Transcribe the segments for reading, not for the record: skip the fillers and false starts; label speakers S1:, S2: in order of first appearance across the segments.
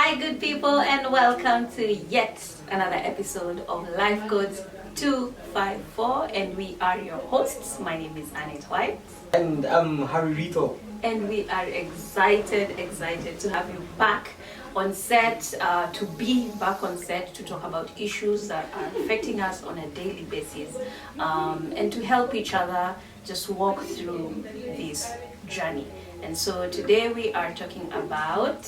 S1: Hi, good people, and welcome to yet another episode of Life Codes 254. And we are your hosts. My name is Annette White.
S2: And I'm Harry Rito.
S1: And we are excited to have you back on set, to be back on set to talk about issues that are affecting us on a daily basis, and to help each other just walk through this journey. And so today we are talking about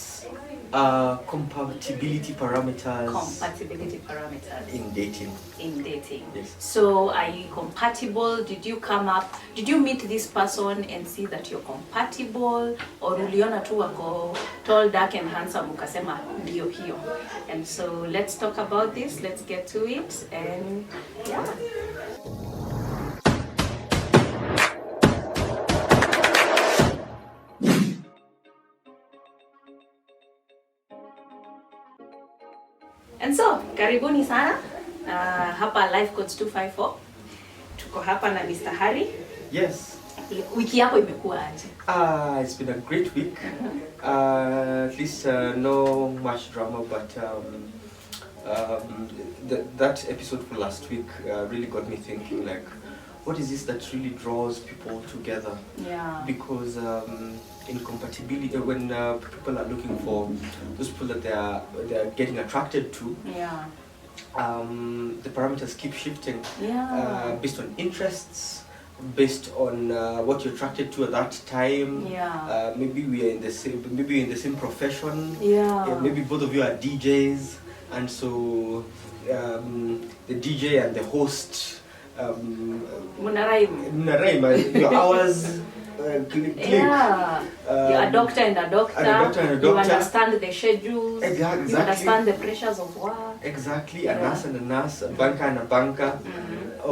S2: compatibility parameters.
S1: Compatibility parameters
S2: in dating.
S1: In dating.
S2: Yes.
S1: So are you compatible? Did you meet this person and see that you're compatible, or uliona tu wako tall, dark and handsome ukasema ndio hiyo? And so let's talk about this. Let's get to it, and yeah. And so, karibuni sana hapa Life Codes 254. Tuko hapa na Mr. Harry.
S2: Yes.
S1: Wiki yako imekuwa aje?
S2: It's been a great week. At least no much drama, but that episode from last week really got me thinking, like, what is this that really draws people together?
S1: Yeah.
S2: Because in compatibility, when people are looking for those people that they are getting attracted to,
S1: yeah,
S2: the parameters keep shifting.
S1: Yeah.
S2: Based on interests, based on what you're attracted to at that time.
S1: Yeah.
S2: Maybe we're in the same profession.
S1: Yeah.
S2: Maybe both of you are DJs, and so the DJ and the host.
S1: Munaraima.
S2: Your hours click.
S1: Yeah. You're a doctor and a doctor. You understand the schedules.
S2: Exactly.
S1: You understand the pressures of work.
S2: Exactly.
S1: Yeah.
S2: A nurse and a nurse, a banker and a banker.
S1: Mm-hmm.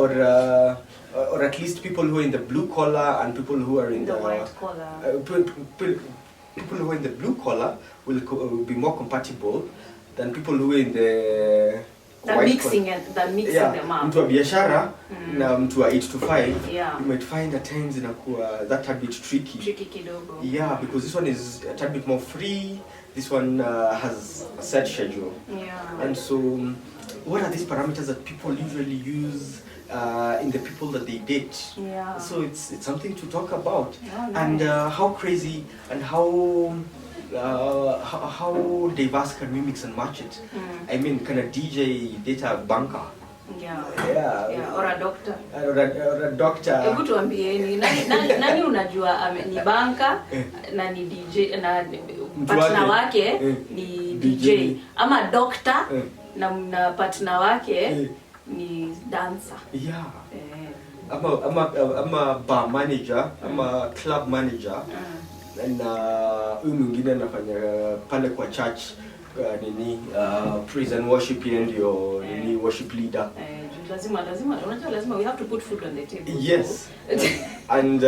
S2: Or at least people who are in the blue collar and people who are in
S1: the white collar.
S2: People who are in the blue collar will be more compatible than people who are in the
S1: mixing them up.
S2: Mtu wa biashara na mtu wa 8 to 5,
S1: yeah,
S2: you might find at times inakuwa that a bit tricky
S1: kidogo.
S2: Yeah, because this one is a tad bit more free. This one has a set schedule.
S1: Yeah.
S2: And so, what are these parameters that people usually use in the people that they date?
S1: Yeah.
S2: So it's something to talk about.
S1: Oh, nice.
S2: And how crazy and how diverse can we mix and match it? I mean, can a DJ date a banker?
S1: Yeah.
S2: Yeah.
S1: Yeah. Or a doctor.
S2: Or a doctor.
S1: Hebu tuambieni nani unajua ni banka na ni DJ na partner wake ni DJ, ama doctor na partner wake ni dancer.
S2: Yeah. Ama bar manager, ama club manager. Na huyu mwingine anafanya pale kwa church praise and worship, ndio worship leader.
S1: Lazima we have to put food on the table.
S2: Yes. And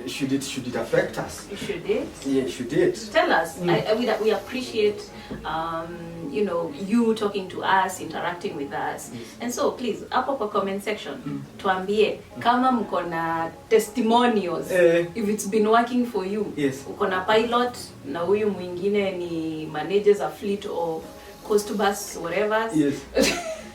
S2: should it affect us?
S1: Should it?
S2: Yeah, should it?
S1: Tell us. We appreciate you talking to us, interacting with us.
S2: Yes.
S1: And so please, hapo kwa comment section, tuambie kama mko na testimonials, if it's been working for you.
S2: Yes.
S1: Uko na pilot na huyu mwingine ni manages a fleet of coast bus whatever.
S2: Yes.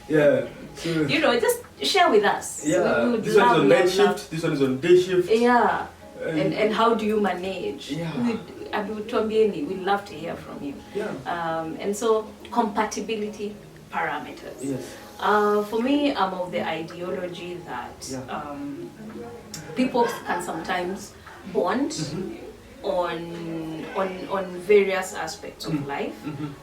S2: Yeah. So,
S1: just share with us.
S2: Yeah. This one is on night shift. This one is on day shift.
S1: Yeah. And how do you manage?
S2: Yeah.
S1: We'd love to hear from you.
S2: Yeah.
S1: And so, compatibility parameters.
S2: Yes.
S1: For me, I'm of the ideology that people can sometimes bond on various aspects of life,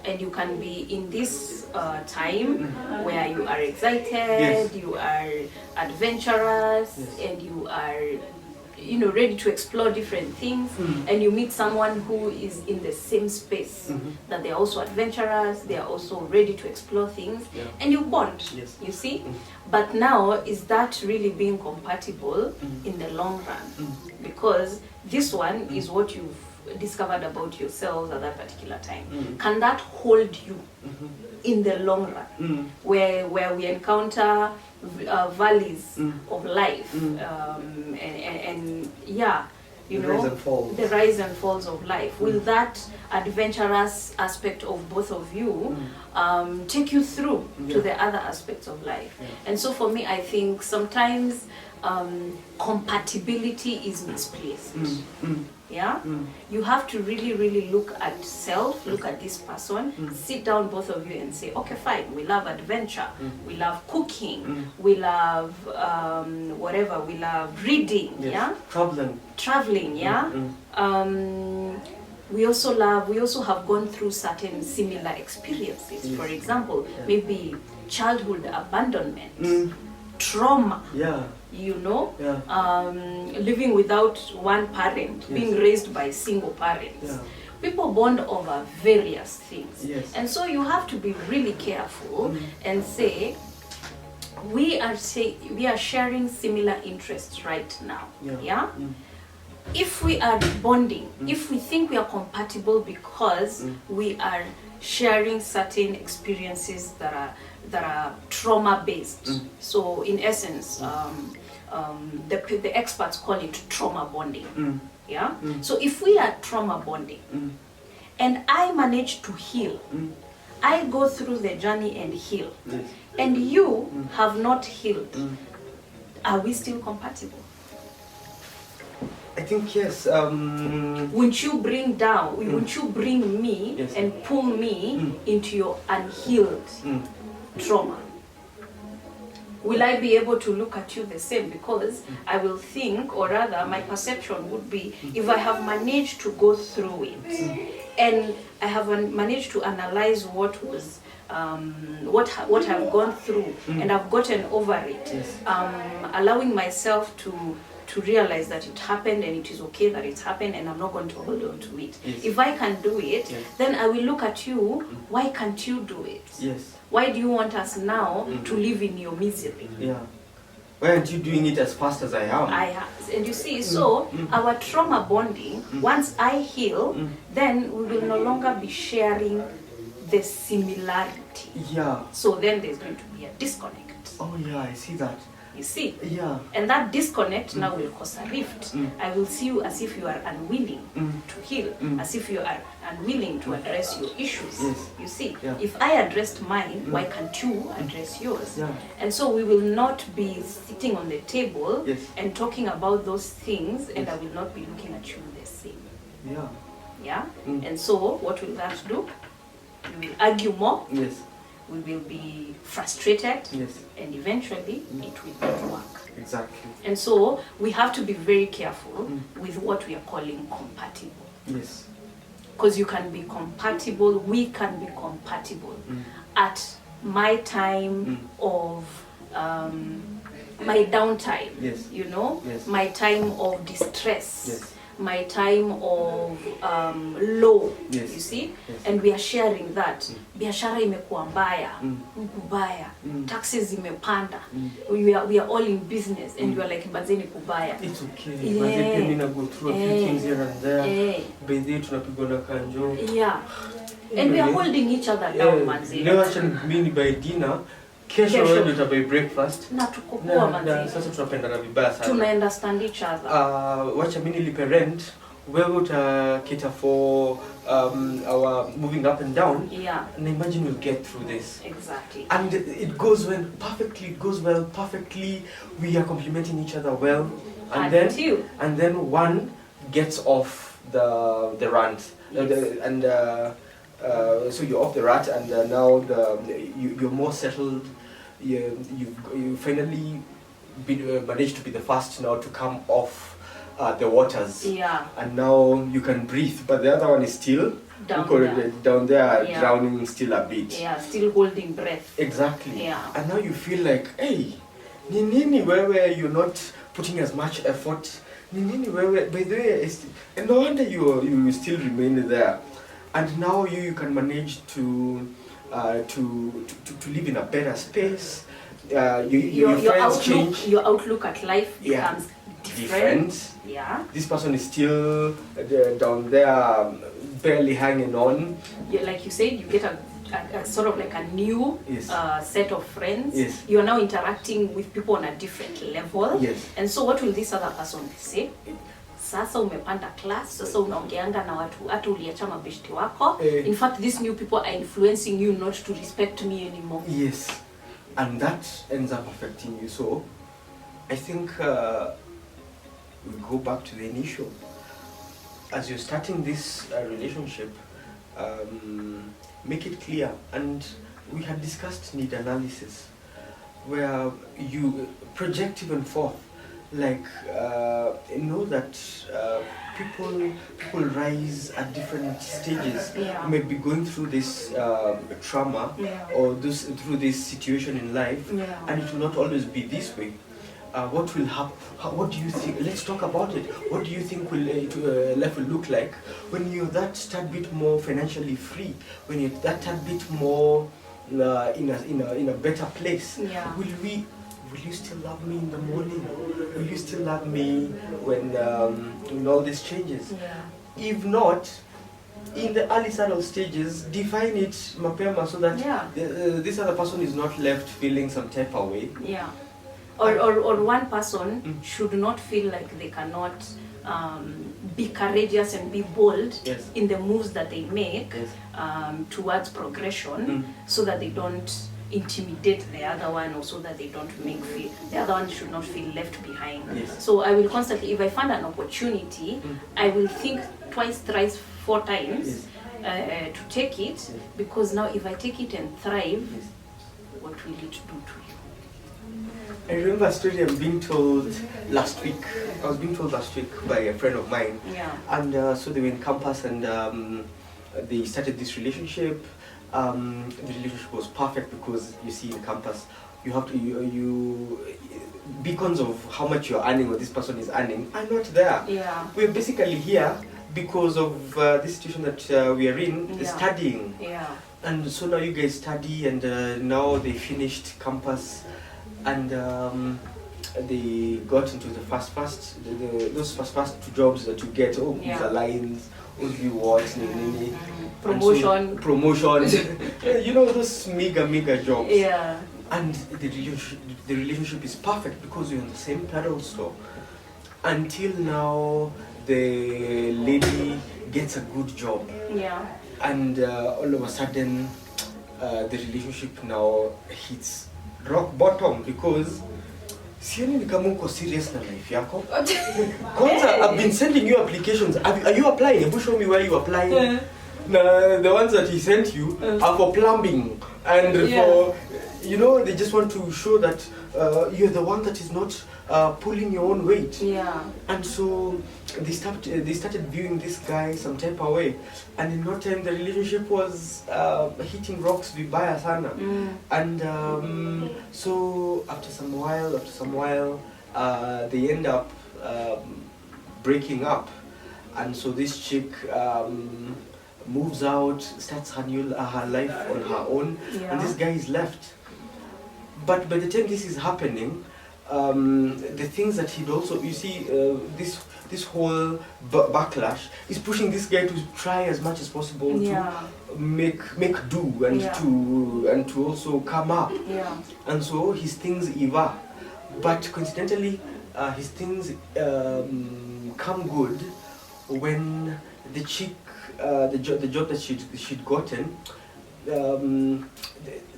S1: and you can be in this time where you are excited,
S2: yes,
S1: you are adventurous, yes, and you are ready to explore different things, and you meet someone who is in the same space, that they're also adventurous, they're also ready to explore things,
S2: yeah,
S1: and you bond,
S2: yes,
S1: you see. But now, is that really being compatible in the long run? Because this one is what you've discovered about yourselves at that particular time. Can that hold you in the long run, where we encounter valleys of life, and yeah, you
S2: the
S1: know,
S2: rise and falls.
S1: the rise and falls of life. Will that adventurous aspect of both of you take you through to the other aspects of life? And so for me, I think sometimes compatibility is misplaced. Yeah, you have to really look at self, look at this person, sit down both of you and say, okay, fine, we love adventure, we love cooking, we love whatever, we love reading, yeah, traveling, yeah. We also have gone through certain similar experiences. For example, maybe childhood abandonment, trauma, you know, living without one parent, being raised by single parents. People bond over various things. And so you have to be really careful and say, we are sharing similar interests right now. If we are bonding, if we think we are compatible because we are sharing certain experiences that are trauma based. So in essence, the experts call it trauma bonding. Yeah. So if we are trauma bonding, and I manage to heal, I go through the journey and heal, and you have not healed, are we still compatible?
S2: I think yes.
S1: Won't you bring down? Won't you bring me and pull me into your unhealed trauma? Will I be able to look at you the same? Because I will think, or rather, my perception would be, if I have managed to go through it, and I have managed to analyze what was. What I've gone through, and I've gotten over it, allowing myself to realize that it happened and it is okay that it happened, and I'm not going to hold on to it. If I can do it, then I will look at you, why can't you do it? Why do you want us now to live in your misery?
S2: Why aren't you doing it as fast as I am?
S1: And you see, so our trauma bonding, once I heal, then we will no longer be sharing the similarity. So then there's going to be a disconnect.
S2: Oh yeah, I see that.
S1: You see? And that disconnect now will cause a rift. I will see you as if you are unwilling to heal, as if you are unwilling to address your issues. You see? If I addressed mine, why can't you address yours? And so we will not be sitting on the table and talking about those things, and I will not be looking at you the same. And so what will that do? We will argue more. We will be frustrated, and eventually it will not work.
S2: Exactly.
S1: And so we have to be very careful with what we are calling compatible. Because you can be compatible, we can be compatible at my time of my downtime, you know, my time of distress. My time of low, you see, and we are sharing that. Biashara imekuwa mbaya, kubaya, taxes zimepanda. We are all in business, and you are like, bazeni kubaya.
S2: It's okay. Bazeni go through a few things here and there. Baby, tunapigana kanjo.
S1: And we are holding each other down, manzi.
S2: Leo acha mimi by dinner. Kesho wewe utabai breakfast.
S1: Na tuko poa manzi.
S2: Sasa tunapendana vibaya sana.
S1: Tuna understand each other.
S2: Wacha mimi nilipe rent, wewe utakita for our moving up and down. And imagine we'll get through this.
S1: Exactly.
S2: And it goes well perfectly. We are complementing each other well. And then one gets off the rant. So you're off the rat, and now you're more settled. You finally managed to be the first now to come off the waters. And now you can breathe, but the other one is still down there drowning still a bit.
S1: Still holding breath.
S2: Exactly. And now you feel like, hey, ni nini wewe, you're not putting as much effort. Ni nini wewe, by the way, and no wonder you still remain there. And now you can manage to live in a better space. Your friends change.
S1: Your outlook at life becomes different.
S2: This person is still down there, barely hanging on.
S1: Like you said, you get a sort of like a new set of friends. You are now interacting with people on a different level. And so what will this other person say? sasa umepanda class, sasa unaongeanga na watu hata uliacha mabeshti wako. In fact, these new people are influencing you not to respect me anymore.
S2: Yes, and that ends up affecting you. So I think we go back to the initial. As you're starting this relationship, make it clear. And we had discussed need analysis, where you project even forth, like know that people rise at different stages.
S1: Yeah.
S2: Maybe going through this trauma,
S1: Yeah.
S2: or through this situation in life,
S1: Yeah.
S2: and it will not always be this way. What will happen? What do you think? Let's talk about it. What do you think life will look like when you're that tad bit more financially free? When you're that tad bit more in a better place?
S1: Yeah.
S2: Will you still love me in the morning? Will you still love me when all this changes?
S1: Yeah.
S2: If not, in the early startup stages, define it mapema so that
S1: Yeah.
S2: this other person is not left feeling some type of way.
S1: Yeah. Or one person should not feel like they cannot be courageous and be bold
S2: Yes.
S1: in the moves that they make
S2: Yes.
S1: towards progression, so that they don't intimidate the other one, or so that they don't the other one should not feel left behind.
S2: Yes.
S1: So I will constantly, if I find an opportunity, I will think twice, thrice, 4 times to take it, because now if I take it and thrive, what will it do to you?
S2: I remember a story I'm being told last week. I was being told last week by a friend of mine.
S1: Yeah.
S2: And so they were in campus, and they started this relationship. The relationship was perfect because you see in campus you have to you beacons of how much you're earning or this person is earning are not there.
S1: Yeah.
S2: We're basically here because of this situation that we are in, studying.
S1: Yeah.
S2: And so now you guys study, and now they finished campus, and they got into the those first jobs that you get. Oh,
S1: Yeah.
S2: the lines, rewards,
S1: Promotion.
S2: promotion. You know, those mega jobs.
S1: Yeah.
S2: And the relationship is perfect because you're on the same pedestal. Until now, the lady gets a good job.
S1: Yeah.
S2: And all of a sudden, the relationship now hits rock bottom because sioni ni kama uko serious na life yako. Kwanza, I've been sending you applications. Are you applying? Hebu show me where you applying. The ones that he sent you are for plumbing and for, you know, they just want to show that you're the one that is not pulling your own weight.
S1: Yeah.
S2: And so they started viewing this guy some type of way, and in no time the relationship was hitting rocks vibaya sana. And so after some while they end up breaking up, and so this chick moves out, starts her life on her own, and this guy is left. But by the time this is happening, the things that he'd also, you see, this whole backlash is pushing this guy to try as much as possible to make do and to also come up.
S1: Yeah.
S2: And so his things eva, but coincidentally, his things come good when the chick, the job that she'd gotten,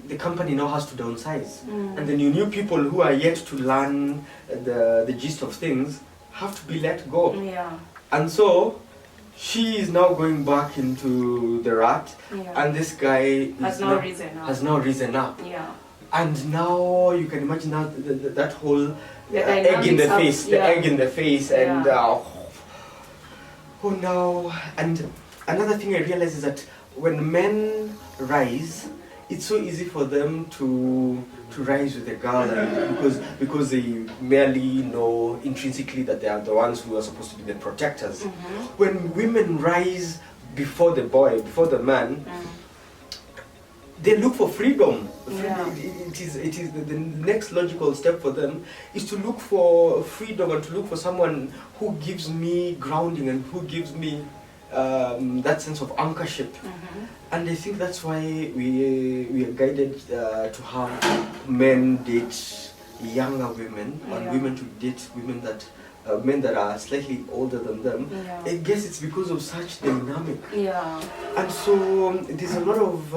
S2: the company now has to downsize, and the new people who are yet to learn the gist of things have to be let go.
S1: Yeah.
S2: And so she is now going back into the rut, and this guy
S1: has now risen up. Yeah.
S2: And now you can imagine now that whole
S1: egg in the
S2: face, and oh no. And another thing I realize is that when men rise, it's so easy for them to rise with a girl, because they merely know intrinsically that they are the ones who are supposed to be the protectors. When women rise before the boy, before the man, they look for freedom. It is the next logical step for them is to look for freedom and to look for someone who gives me grounding and who gives me that sense of anchorship. And I think that's why we are guided to have men date younger women, and women to date women that men that are slightly older than them,
S1: Yeah.
S2: I guess it's because of such dynamic.
S1: Yeah.
S2: And so there's a lot of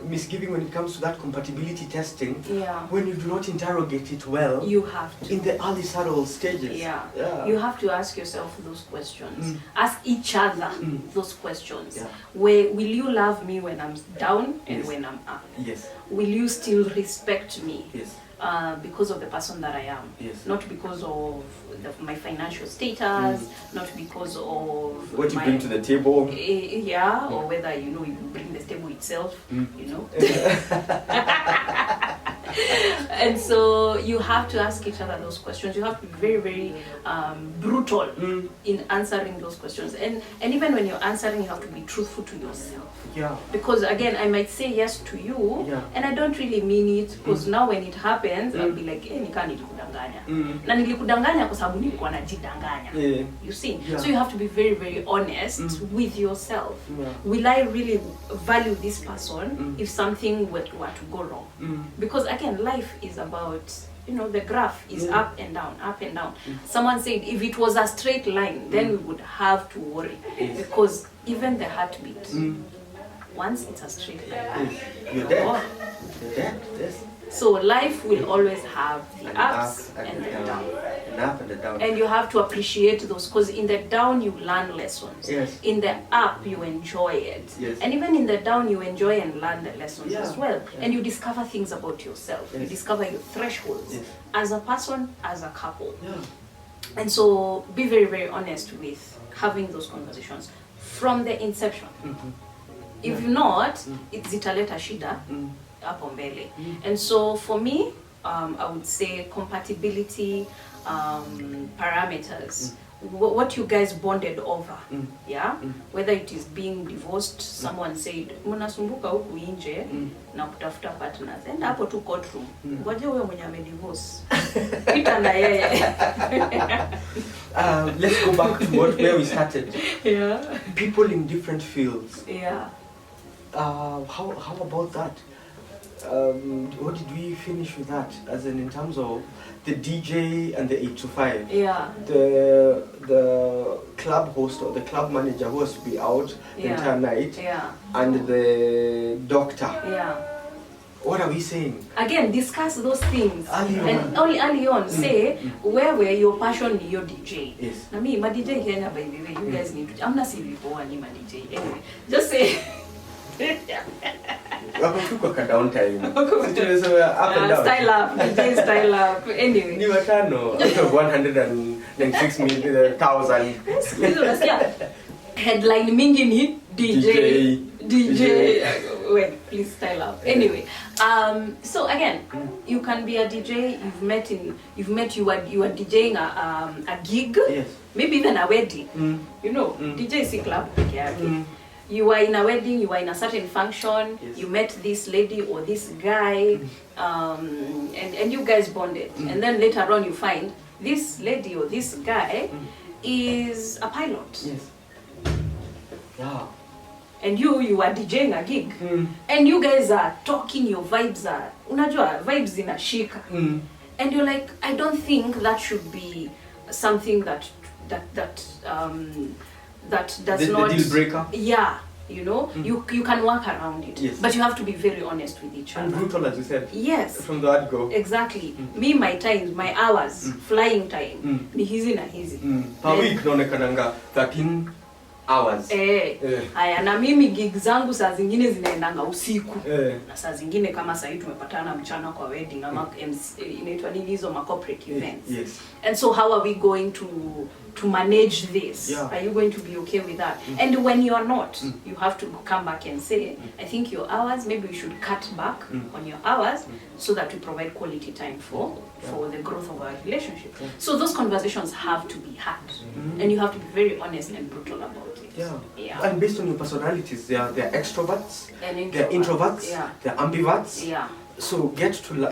S2: misgiving when it comes to that compatibility testing.
S1: Yeah.
S2: When you do not interrogate it well
S1: You have to.
S2: in the early subtle stages.
S1: Yeah.
S2: Yeah.
S1: You have to ask yourself those questions.
S2: Mm.
S1: Ask each other
S2: Mm.
S1: those questions.
S2: Yeah.
S1: Will you love me when I'm down and
S2: Yes.
S1: when I'm up?
S2: Yes.
S1: Will you still respect me
S2: Yes.
S1: because of the person that I am?
S2: Yes.
S1: Not because of my financial status, not because of
S2: What you
S1: my,
S2: bring to the table.
S1: yeah, or whether you bring the table itself, And so you have to ask each other those questions. You have to be very, very brutal in answering those questions. And even when you're answering, you have to be truthful to yourself.
S2: Yeah.
S1: Because again, I might say yes to you,
S2: Yeah.
S1: and I don't really mean it, because now when it happens, I'll be like, nika nilikudanganya. Na nilikudanganya kwa sababu nilikuwa najidanganya.
S2: Yeah.
S1: You see?
S2: Yeah.
S1: So you have to be very, very honest with yourself.
S2: Yeah.
S1: Will I really value this person if something were to go wrong? Because again, life is about, the graph is up and down, up and down. Someone said if it was a straight line, then we would have to worry.
S2: Yes.
S1: Because even the heartbeat, once it's a straight line,
S2: You're dead.
S1: oh.
S2: You're dead. Yes.
S1: So life will always have the
S2: An
S1: ups
S2: up
S1: and the
S2: down.
S1: downs.
S2: An up and a down.
S1: And you have to appreciate those, because in the down you learn lessons.
S2: Yes.
S1: In the up you enjoy it.
S2: Yes.
S1: And even in the down you enjoy and learn the lessons
S2: Yeah.
S1: as well.
S2: Yeah.
S1: And you discover things about yourself. You
S2: Yes.
S1: discover your thresholds
S2: Yes.
S1: as a person, as a couple.
S2: Yeah.
S1: And so be very, very honest with having those conversations from the inception. If not, it's zitaleta shida hapo mbele. And so for me, I would say compatibility parameters. What you guys bonded over, whether it is being divorced, someone said mnasumbuka huku nje na kutafuta partners, and hapo tu courtroom ngoje huyo mwenye amedivorce pita na yeye.
S2: Let's go back to where we started.
S1: Yeah.
S2: People in different fields.
S1: Yeah.
S2: How about that? What did we finish with that? As in terms of the DJ and the 8 to 5.
S1: Yeah.
S2: The club host or the club manager who has to be out the entire night.
S1: Yeah.
S2: And the doctor.
S1: Yeah.
S2: What are we saying?
S1: Again, discuss those things.
S2: Early on.
S1: And only early on, say where were your passion, your DJ.
S2: Yes.
S1: Na me, my DJ Kenya, by the way, you guys need to. I'm not saying before any my DJ. Anyway, just say.
S2: Wako kwa downtime. Up and down.
S1: Style up, DJ style up. Anyway.
S2: Ni watano out of 106,000.
S1: Sikizo nasikia headline mingi ni DJ. Wait, please style up. Anyway, so again, you can be a DJ. You are DJing a gig.
S2: Yes.
S1: Maybe even a wedding. DJ si club peke yake. You are in a wedding, you are in a certain function,
S2: yes.
S1: You met this lady or this guy, and you guys bonded. And then later on you find this lady or this guy is a pilot.
S2: Yes. Yeah.
S1: And you are DJing a gig. And you guys are talking, your vibes are, unajua, vibes zinashika. And you're like, I don't think that should be something that does not...
S2: The deal breaker?
S1: Yeah, you can work around it.
S2: Yes.
S1: But you have to be very honest with each other.
S2: And brutal, as you said.
S1: Yes.
S2: From the word go.
S1: Exactly. Me, my times, my hours, flying time, ni hizi na hizi.
S2: Per week, naonekananga 13 hours.
S1: Haya, na mimi gig zangu saa zingine zinaendanga usiku. Na saa zingine kama saa hii tumepatana mchana kwa wedding ama inaitwa nini hizo ma corporate events.
S2: Yes.
S1: And so how are we going to manage this?
S2: Yeah.
S1: Are you going to be okay with that? And when you are not, you have to come back and say, I think your hours, maybe we should cut back on your hours so that we provide quality time for the growth of our relationship. So those conversations have to be had. And you have to be very honest and brutal about it.
S2: Yeah. And based on your personalities, they're extroverts,
S1: and
S2: they're introverts, they're ambiverts.
S1: Yeah.
S2: So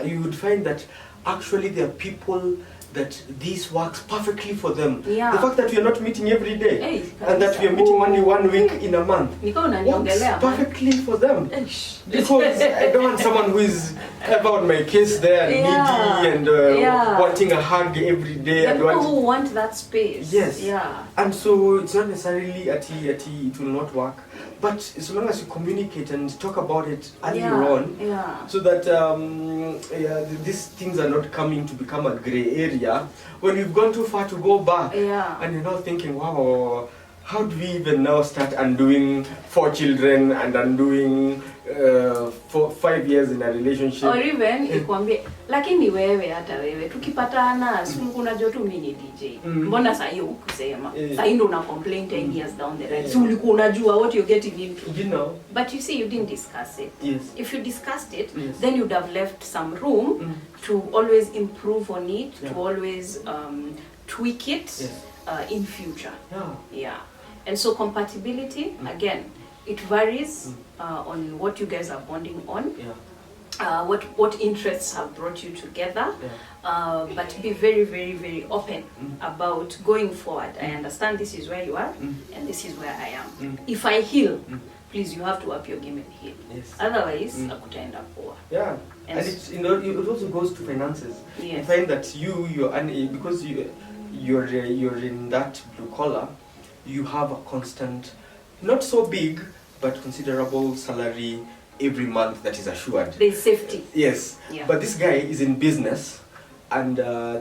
S2: you would find that actually there are people that this works perfectly for them.
S1: Yeah.
S2: The fact that we are not meeting every day
S1: Hey,
S2: and that we are meeting only 1 week in a month
S1: Niko
S2: works
S1: unaniongelea, man.
S2: perfectly for them.
S1: Eish.
S2: Because I don't want someone who is ever on my case there,
S1: Yeah.
S2: needy and
S1: Yeah.
S2: wanting a hug every day.
S1: The
S2: And
S1: people
S2: want
S1: who want that space.
S2: Yes.
S1: Yeah.
S2: And so it's not necessarily it will not work. But as long as you communicate and talk about it earlier on,
S1: Yeah.
S2: so that these things are not coming to become a grey area, when you've gone too far to go back,
S1: Yeah.
S2: and you're now thinking, wow, how do we even now start undoing 4 children and undoing 5 years in a relationship?
S1: Or even ikwambie lakini wewe hata wewe tukipatana si unajua tu mimi ni DJ. Mbona sasa hiyo ukusema? Sasa ndio una complain 10 years down the line. Si ulikuwa unajua what you're getting into.
S2: You know.
S1: But you see, you didn't discuss it.
S2: Yes.
S1: If you discussed it,
S2: Yes.
S1: then you'd have left some room to always improve on it, to always tweak it in future.
S2: Yeah.
S1: Yeah. And so compatibility, again, it varies on what you guys are bonding on.
S2: Yeah.
S1: What interests have brought you together, but be very, very, very open about going forward. I understand this is where you are, and this is where I am. If I heal, please, you have to up your game and heal.
S2: Yes.
S1: Otherwise, akutaenda poa.
S2: Yeah.
S1: And
S2: And it's, it also goes to finances.
S1: Yes.
S2: You find that because you're in that blue collar, you have a constant, not so big, but considerable salary every month that is assured.
S1: There's safety.
S2: Yes.
S1: Yeah.
S2: But this guy is in business, and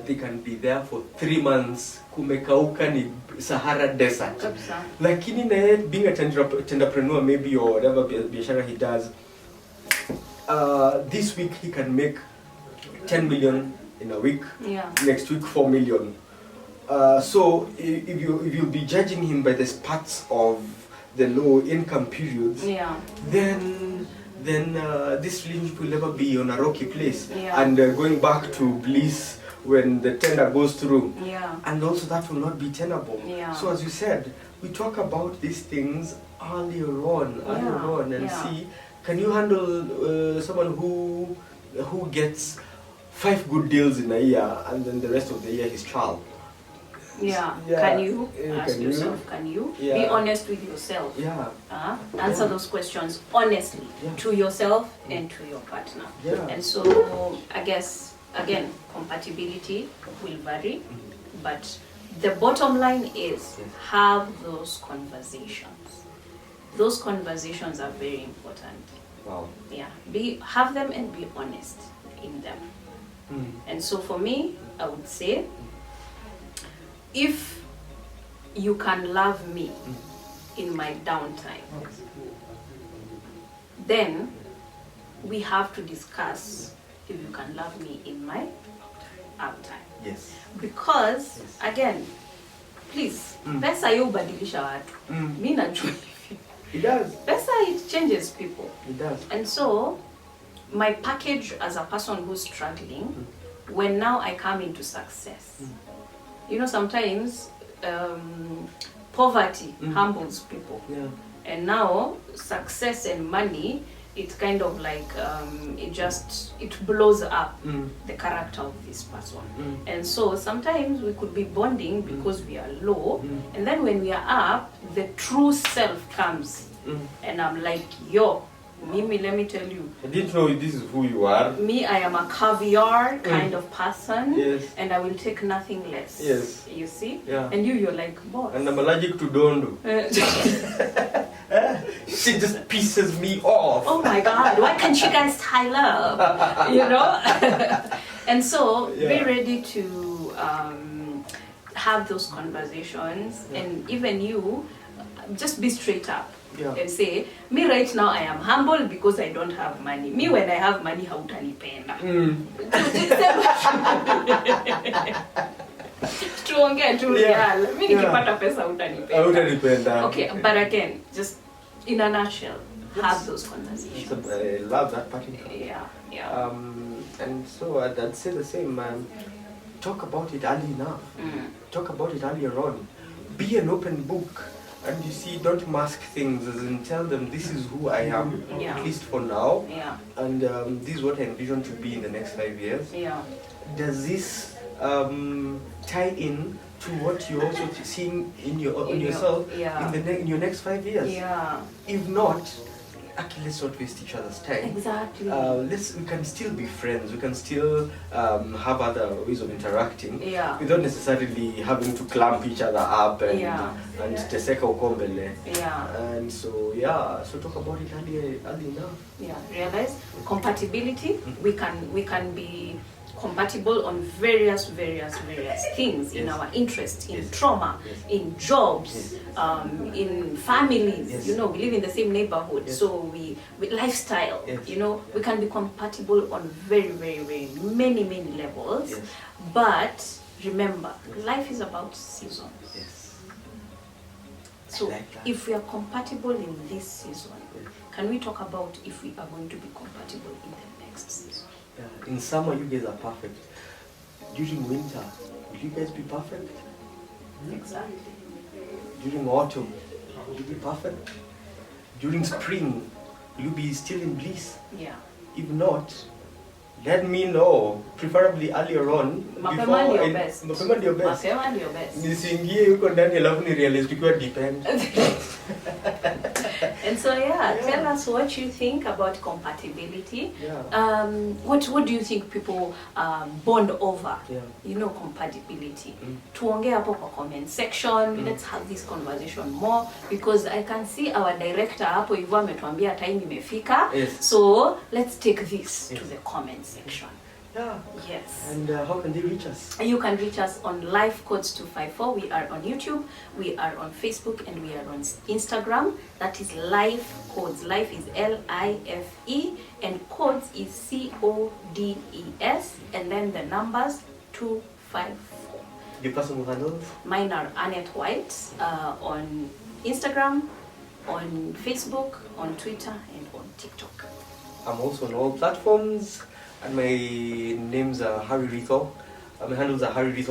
S2: they can be there for 3 months. Kumekauka ni Sahara Desert.
S1: Kabisa.
S2: Lakini na yeye being a entrepreneur maybe, or whatever biashara he does, this week he can make 10 million in a week.
S1: Yeah.
S2: Next week 4 million. So if you'll be judging him by the spats of the low income periods,
S1: Yeah.
S2: then this relationship will never be on a rocky place,
S1: Yeah.
S2: and going back to bliss when the tender goes through.
S1: Yeah.
S2: And also that will not be tenable.
S1: Yeah.
S2: So as you said, we talk about these things earlier on, and
S1: Yeah.
S2: see, can you handle someone who gets 5 good deals in a year, and then the rest of the year he's child?
S1: Yeah.
S2: Yeah.
S1: Can you ask
S2: Can you?
S1: yourself? Can you be
S2: Yeah.
S1: honest with yourself?
S2: Yeah.
S1: Answer
S2: Yeah.
S1: those questions honestly to yourself and to your partner.
S2: Yeah.
S1: And so I guess again, compatibility will vary, but the bottom line is have those conversations. Those conversations are very important.
S2: Wow.
S1: Yeah. Have them and be honest in them. And so for me, I would say, if you can love me in my downtime, then we have to discuss if you can love me in my uptime.
S2: Yes.
S1: Because again, please, pesa hubadilisha watu. Mimi najua hivi.
S2: It does.
S1: Pesa, it changes people.
S2: It does.
S1: And so my package as a person who's struggling, when now I come into success, you know, sometimes poverty humbles people.
S2: Yeah.
S1: And now success and money, it's kind of like it blows up the character of this person. And so sometimes we could be bonding because we are low, and then when we are up, the true self comes. And I'm like, yo, Mimi, let me tell you,
S2: I didn't know this is who you are.
S1: me, I am a caviar kind of person,
S2: Yes.
S1: and I will take nothing less.
S2: Yes.
S1: You see?
S2: Yeah.
S1: And you're like, boss.
S2: And I'm allergic to dondo. She just pisses me off.
S1: Oh my God, why can't you guys tie up? You know? And so be ready to have those conversations, and even you, just be straight up.
S2: Yeah.
S1: And say, me right now I am humble because I don't have money. Me when I have money, hautanipenda. Tuongee tu real. Mi nikipata pesa hautanipenda. Okay, but again, just in a nutshell, have those conversations.
S2: I love that part.
S1: Yeah.
S2: And so I'd say the same, talk about it early enough. Talk about it earlier on. Be an open book. And you see, don't mask things, as in tell them this is who I am, at least for now.
S1: Yeah.
S2: And this is what I envision to be in the next 5 years.
S1: Yeah.
S2: Does this tie in to what you're also seeing in yourself
S1: yeah.
S2: in your next 5 years.
S1: Yeah.
S2: If not, actually, let's not waste each other's time.
S1: Exactly.
S2: We can still be friends. We can still have other ways of interacting,
S1: Yeah.
S2: without necessarily having to clamp each other up and
S1: Yeah.
S2: and teseka ukombele.
S1: Yeah.
S2: And so yeah, so talk about it early enough.
S1: Yeah. Realize compatibility. We can be compatible on various things in
S2: Yes.
S1: our interests, in
S2: Yes.
S1: trauma,
S2: Yes.
S1: in jobs,
S2: Yes.
S1: in families.
S2: Yes.
S1: You know, we live in the same neighborhood,
S2: Yes.
S1: so we lifestyle.
S2: Yes.
S1: You know, we can be compatible on very many levels.
S2: Yes.
S1: But remember,
S2: Yes.
S1: life is about seasons.
S2: Yes.
S1: So
S2: I like that.
S1: if we are compatible in this season,
S2: Yes.
S1: can we talk about if we are going to be compatible in the next season?
S2: Yeah. In summer, you guys are perfect. During winter, will you guys be perfect?
S1: Exactly.
S2: During autumn, will you be perfect? During spring, will you be still in bliss?
S1: Yeah.
S2: If not, let me know, preferably earlier on.
S1: Mapema ndio best.
S2: Mapema ndio best.
S1: Mapema ndio best.
S2: Nisiingie huko ndani alafu ni realize tukiwa depend.
S1: And so
S2: Yeah.
S1: tell us what you think about compatibility.
S2: Yeah.
S1: What do you think people bond over?
S2: Yeah.
S1: You know, compatibility. Tuongee hapo kwa comment section. Let's have this conversation more, because I can see our director hapo hivyo ametuambia time imefika.
S2: Yes.
S1: So let's take this
S2: Yes.
S1: to the comment section.
S2: Yeah.
S1: Yes.
S2: And how can they reach us?
S1: You can reach us on Life Codes 254. We are on YouTube, we are on Facebook, and we are on Instagram. That is Life Codes. Life is LIFE, and Codes is CODES, and then the numbers 254.
S2: Your personal handles?
S1: Mine are Annette White on Instagram, on Facebook, on Twitter, and on TikTok.
S2: I'm also on all platforms, and my names are Harry Rito. My handles are Harry Rito.